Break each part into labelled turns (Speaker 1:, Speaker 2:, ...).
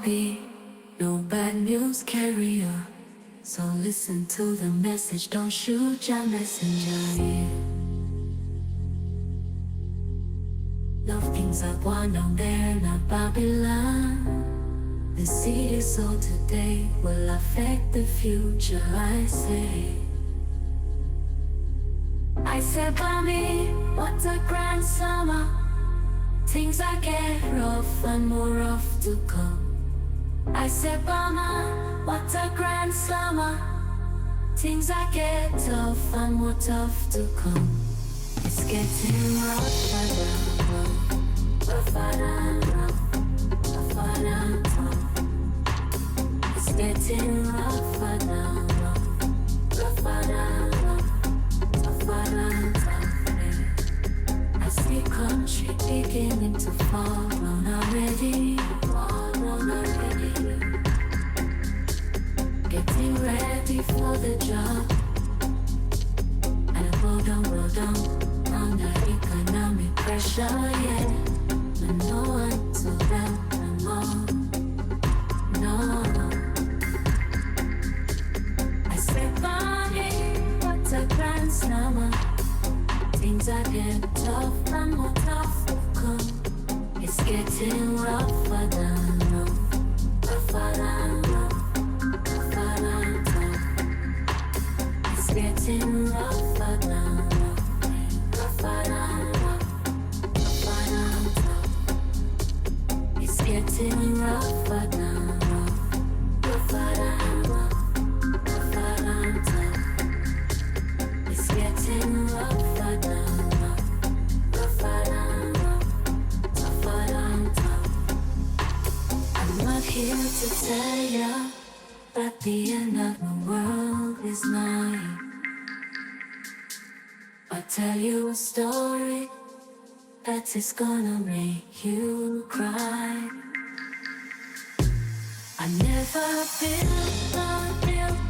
Speaker 1: be no bad news carrier. So listen to the message, don't shoot your messenger. Yeah. Love kings are born down there, not Babylon. The seed is sown today will affect the future, I say. I said by me, what a grand summer. Things are get rough and more rough to come. I said Bama, what a grand summer. Things are get tough and more tough to come. It's getting rougher than rough, rougher than rough, rougher than tough. It's getting rougher than rough, rougher than rough, tougher than tough. I see country beginning to fall down already, fall down already. Getting ready for the job. And roll down under economic pressure, yeah. But no one to help them all, no. I said, Bonnie, what a grand summer. Things are getting tough and more tough to come. It's getting rougher than rough, rougher than rough. It's getting rougher than rough, rougher than rough, rougher than tough. It's getting rougher than rough, rougher than rough, rougher than tough. It's getting rougher than rough, rougher than rough, tougher than tough. I'm not here to tell ya that the end of the world is nigh. I'll tell you a story that is gonna make you cry. I never built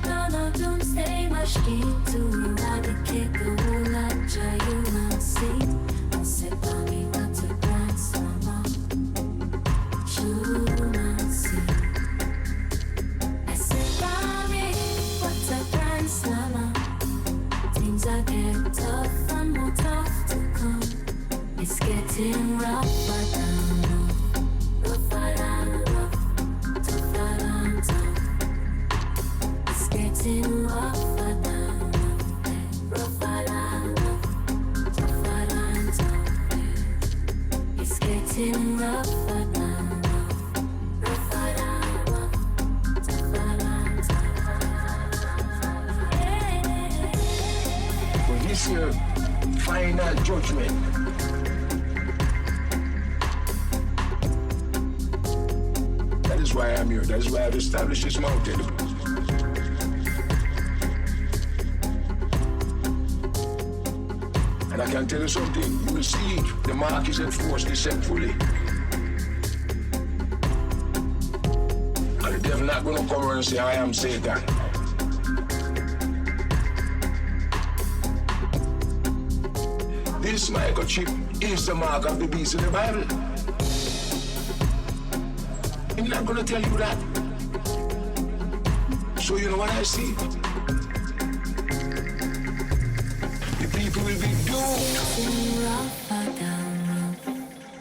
Speaker 1: on a doomsday machine to eradicate the whole of human seed. I said, Mommy, what's a grand summer? Human seed. Summer. Things are getting tough and more tough to come. It's getting rougher than rough, rougher than rough, tougher than tough. It's getting rougher than rough, rougher than rough, tougher than tough. It's getting rougher than rough, rougher than rough, tougher than tough.
Speaker 2: This your final judgment. That is why I'm here. That is why I've established this mountain. And I can tell you something. You will see the mark is enforced deceptfully. And the devil not going to come around and say, I am Satan. This microchip is the mark of the beast in the Bible. I'm not gonna tell you that. So you know what I see? The people will be doomed.
Speaker 1: Rougher than rough,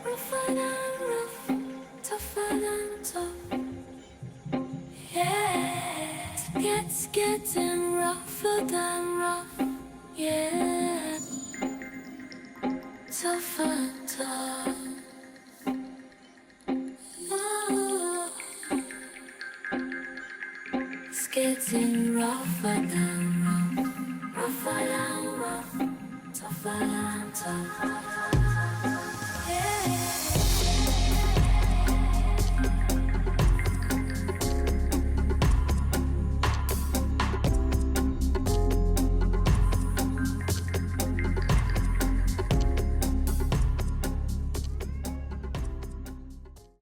Speaker 1: rougher than rough, tougher than tough. Yeah, it's getting rougher than rough. Yeah. Tough and tough. Oh. It's getting rougher than rough, rougher than rough, tougher than tough.